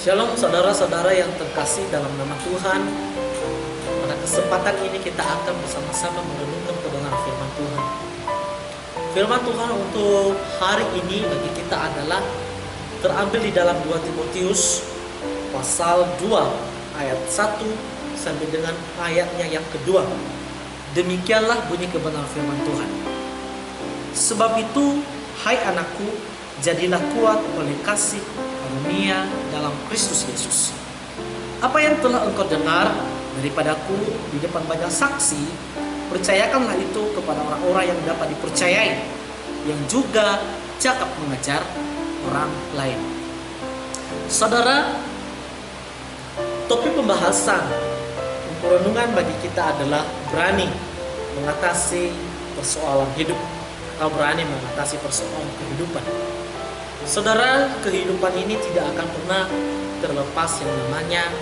Shalom saudara-saudara yang terkasih dalam nama Tuhan. Pada kesempatan ini kita akan bersama-sama merenungkan kebenaran firman Tuhan. Firman Tuhan untuk hari ini bagi kita adalah terambil di dalam 2 Timotius pasal 2 ayat 1 sampai dengan ayatnya yang kedua. Demikianlah bunyi kebenaran firman Tuhan. Sebab itu, hai anakku, jadilah kuat oleh kasih karunia dalam Kristus Yesus. Apa yang telah engkau dengar daripadaku di depan banyak saksi, percayakanlah itu kepada orang-orang yang dapat dipercayai, yang juga cakap mengajar orang lain. Saudara, topik pembahasan renungan bagi kita adalah berani mengatasi persoalan hidup atau berani mengatasi persoalan kehidupan. Saudara, kehidupan ini tidak akan pernah terlepas yang namanya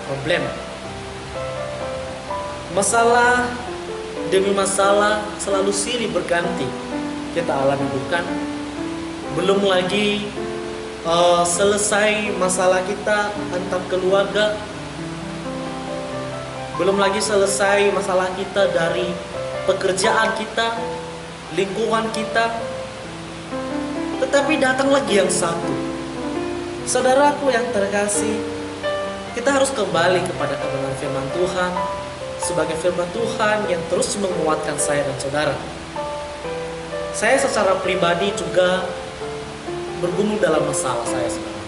problem. Masalah demi masalah selalu silih berganti kita alami, bukan? Belum lagi selesai masalah kita antar keluarga, belum lagi selesai masalah kita dari pekerjaan kita, lingkungan kita. Tetapi datang lagi yang satu. Saudaraku yang terkasih, kita harus kembali kepada kebenaran firman Tuhan sebagai firman Tuhan yang terus menguatkan saya dan saudara. Saya secara pribadi juga bergumul dalam masalah saya sekarang.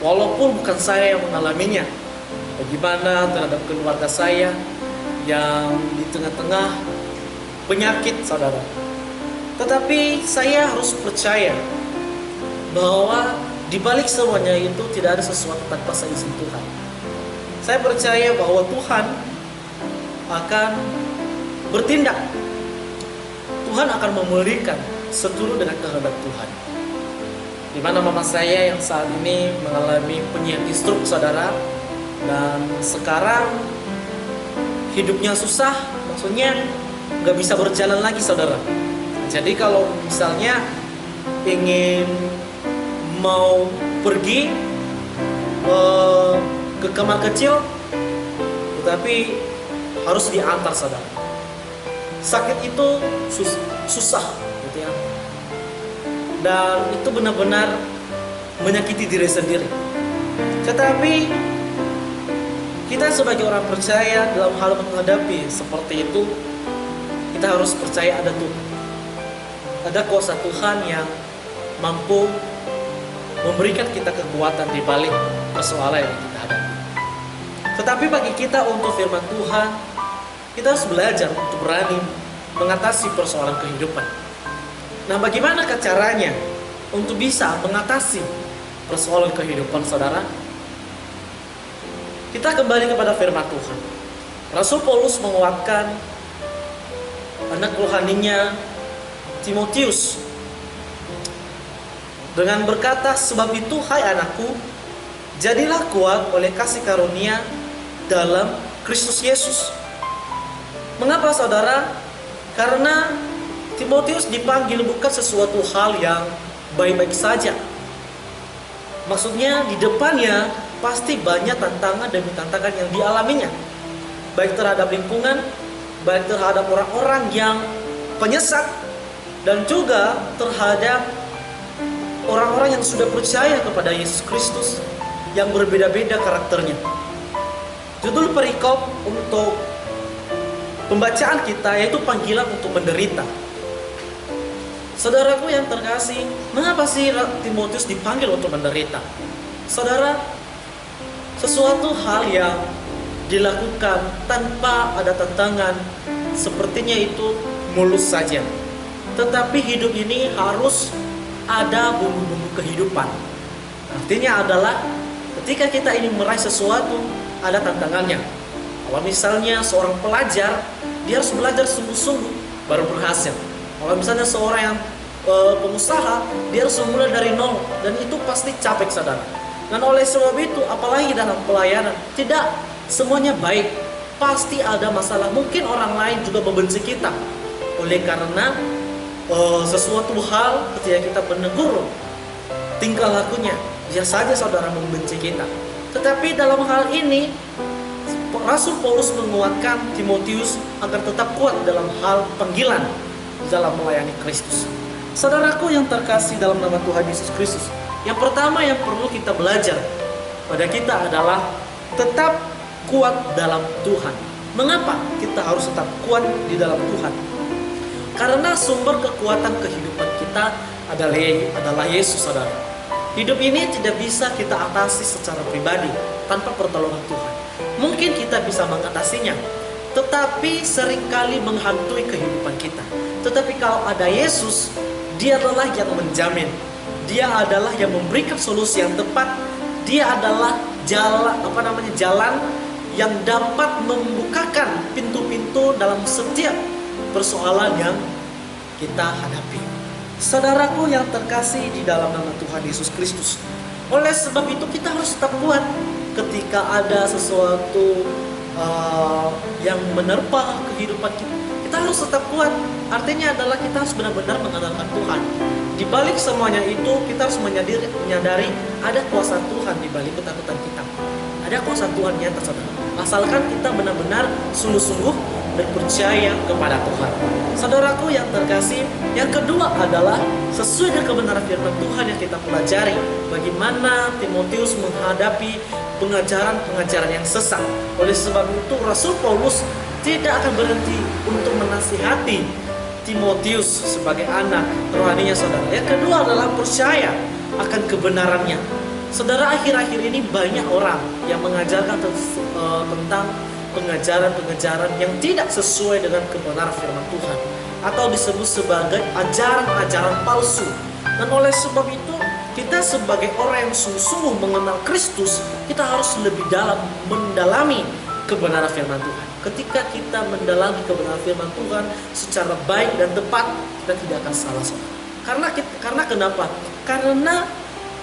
Walaupun bukan saya yang mengalaminya, bagaimana terhadap keluarga saya yang di tengah-tengah penyakit, saudara. Tetapi saya harus percaya bahwa di balik semuanya itu tidak ada sesuatu tanpa seizin Tuhan. Saya percaya bahwa Tuhan akan bertindak. Tuhan akan memulihkan seturut dengan kehendak Tuhan. Di mana mama saya yang saat ini mengalami penyakit stroke, saudara, dan sekarang hidupnya susah, maksudnya nggak bisa berjalan lagi, saudara. Jadi kalau misalnya ingin mau pergi ke kamar kecil, tetapi harus diantar, saudara. Sakit itu susah, gitu ya. Dan itu benar-benar menyakiti diri sendiri. Tetapi kita sebagai orang percaya dalam hal menghadapi seperti itu, kita harus percaya ada Tuhan. Ada kuasa Tuhan yang mampu memberikan kita kekuatan di balik persoalan yang kita hadapi. Tetapi bagi kita untuk firman Tuhan, kita harus belajar untuk berani mengatasi persoalan kehidupan. Nah, bagaimana caranya untuk bisa mengatasi persoalan kehidupan, saudara? Kita kembali kepada firman Tuhan. Rasul Paulus menguatkan anak rohaninya Timotius dengan berkata, sebab itu hai anakku, jadilah kuat oleh kasih karunia dalam Kristus Yesus. Mengapa, saudara? Karena Timotius dipanggil bukan sesuatu hal yang baik-baik saja. Maksudnya di depannya pasti banyak tantangan demi tantangan yang dialaminya, baik terhadap lingkungan, baik terhadap orang-orang yang penyesat, dan juga terhadap orang-orang yang sudah percaya kepada Yesus Kristus yang berbeda-beda karakternya. Judul perikop untuk pembacaan kita yaitu panggilan untuk menderita. Saudaraku yang terkasih, mengapa sih Timotius dipanggil untuk menderita? Saudara, sesuatu hal yang dilakukan tanpa ada tantangan sepertinya itu mulus saja. Tetapi hidup ini harus ada bumbu-bumbu kehidupan. Artinya adalah ketika kita ingin meraih sesuatu, ada tantangannya. Kalau misalnya seorang pelajar, dia harus belajar sungguh-sungguh baru berhasil. Kalau misalnya seorang yang pengusaha, dia harus mulai dari nol, dan itu pasti capek, saudara. Dan oleh sebab itu, apalagi dalam pelayanan, tidak semuanya baik. Pasti ada masalah. Mungkin orang lain juga membenci kita oleh karena sesuatu hal ketika kita menegur tingkah lakunya, Bisa saja saudara membenci kita. Tetapi dalam hal ini Rasul Paulus menguatkan Timotius agar tetap kuat dalam hal panggilan dalam melayani Kristus. Saudaraku yang terkasih dalam nama Tuhan Yesus Kristus, yang pertama yang perlu kita belajar pada kita adalah tetap kuat dalam Tuhan. Mengapa kita harus tetap kuat di dalam Tuhan? Karena sumber kekuatan kehidupan kita adalah Yesus, saudara. Hidup ini tidak bisa kita atasi secara pribadi tanpa pertolongan Tuhan. Mungkin kita bisa mengatasinya, tetapi seringkali menghantui kehidupan kita. Tetapi kalau ada Yesus, Dia adalah yang menjamin. Dia adalah yang memberikan solusi yang tepat. Dia adalah jalan yang dapat membukakan pintu-pintu dalam setiap persoalan yang kita hadapi. Saudaraku yang terkasih di dalam nama Tuhan Yesus Kristus, oleh sebab itu kita harus tetap kuat ketika ada sesuatu yang menerpa kehidupan kita. Kita harus tetap kuat. Artinya adalah kita harus benar-benar mengandalkan Tuhan. Di balik semuanya itu kita harus menyadari ada kuasa Tuhan di balik ketakutan kita. Ada kuasa Tuhan nyata, saudara. Asalkan kita benar-benar sungguh-sungguh dan percaya kepada Tuhan. Saudaraku yang terkasih, yang kedua adalah sesuai dengan kebenaran firman Tuhan yang kita pelajari, bagaimana Timotius menghadapi pengajaran-pengajaran yang sesat. Oleh sebab itu Rasul Paulus tidak akan berhenti untuk menasihati Timotius sebagai anak rohaninya, saudara. Yang kedua adalah percaya akan kebenarannya. Saudara, akhir-akhir ini banyak orang yang mengajarkan tentang pengajaran-pengajaran yang tidak sesuai dengan kebenaran firman Tuhan, atau disebut sebagai ajaran-ajaran palsu. Dan oleh sebab itu kita sebagai orang yang sungguh-sungguh mengenal Kristus, kita harus lebih dalam mendalami kebenaran firman Tuhan. Ketika kita mendalami kebenaran firman Tuhan secara baik dan tepat, kita tidak akan salah. Karena kenapa? Karena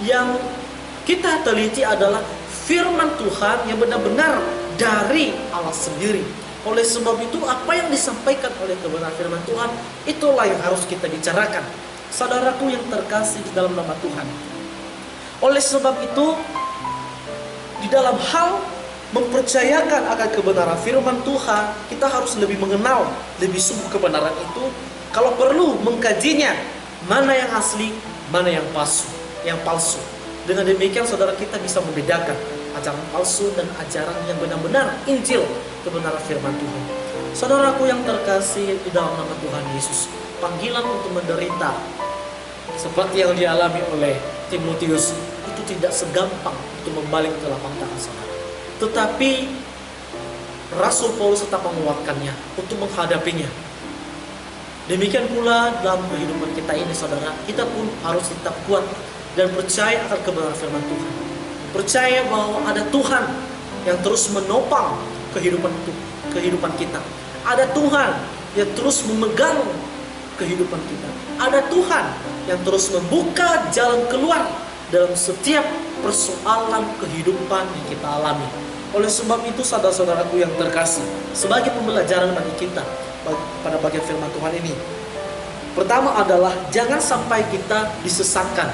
yang kita teliti adalah firman Tuhan yang benar-benar dari Allah sendiri. Oleh sebab itu apa yang disampaikan oleh kebenaran firman Tuhan, itulah yang harus kita bicarakan. Saudaraku yang terkasih di dalam nama Tuhan, oleh sebab itu di dalam hal mempercayakan akan kebenaran firman Tuhan, kita harus lebih mengenal lebih sungguh kebenaran itu. Kalau perlu mengkajinya, mana yang asli, mana yang palsu. Dengan demikian saudara, kita bisa membedakan ajaran palsu dan ajaran yang benar-benar Injil, kebenaran firman Tuhan. Saudaraku yang terkasih di dalam nama Tuhan Yesus, panggilan untuk menderita seperti yang dialami oleh Timotius itu tidak segampang untuk membalik ke lapang tangan saudara. Tetapi Rasul Paulus tetap menguatkannya untuk menghadapinya. Demikian pula dalam kehidupan kita ini, saudara, kita pun harus tetap kuat dan percaya akan kebenaran firman Tuhan. Percaya bahwa ada Tuhan yang terus menopang kehidupan kita. Ada Tuhan yang terus memegang kehidupan kita. Ada Tuhan yang terus membuka jalan keluar dalam setiap persoalan kehidupan yang kita alami. Oleh sebab itu saudara-saudaraku yang terkasih, sebagai pembelajaran bagi kita pada bagian firman Tuhan ini, pertama adalah jangan sampai kita disesatkan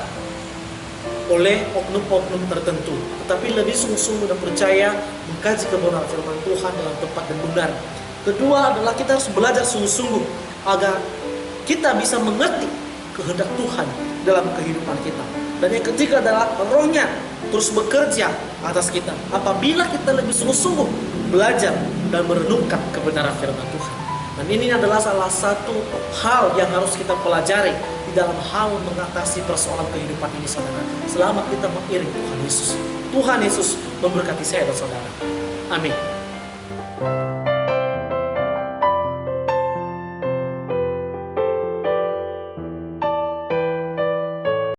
oleh oknum-oknum tertentu, tetapi lebih sungguh-sungguh dan percaya mengkaji kebenaran firman Tuhan dengan tepat dan benar. Kedua adalah kita harus belajar sungguh-sungguh agar kita bisa mengerti kehendak Tuhan dalam kehidupan kita. Dan yang ketiga adalah Roh-Nya terus bekerja atas kita apabila kita lebih sungguh-sungguh belajar dan merenungkan kebenaran firman Tuhan. Dan ini adalah salah satu hal yang harus kita pelajari di dalam hal mengatasi persoalan kehidupan ini, saudara. Selama kita mengiring Tuhan Yesus. Tuhan Yesus memberkati saya dan saudara. Amin.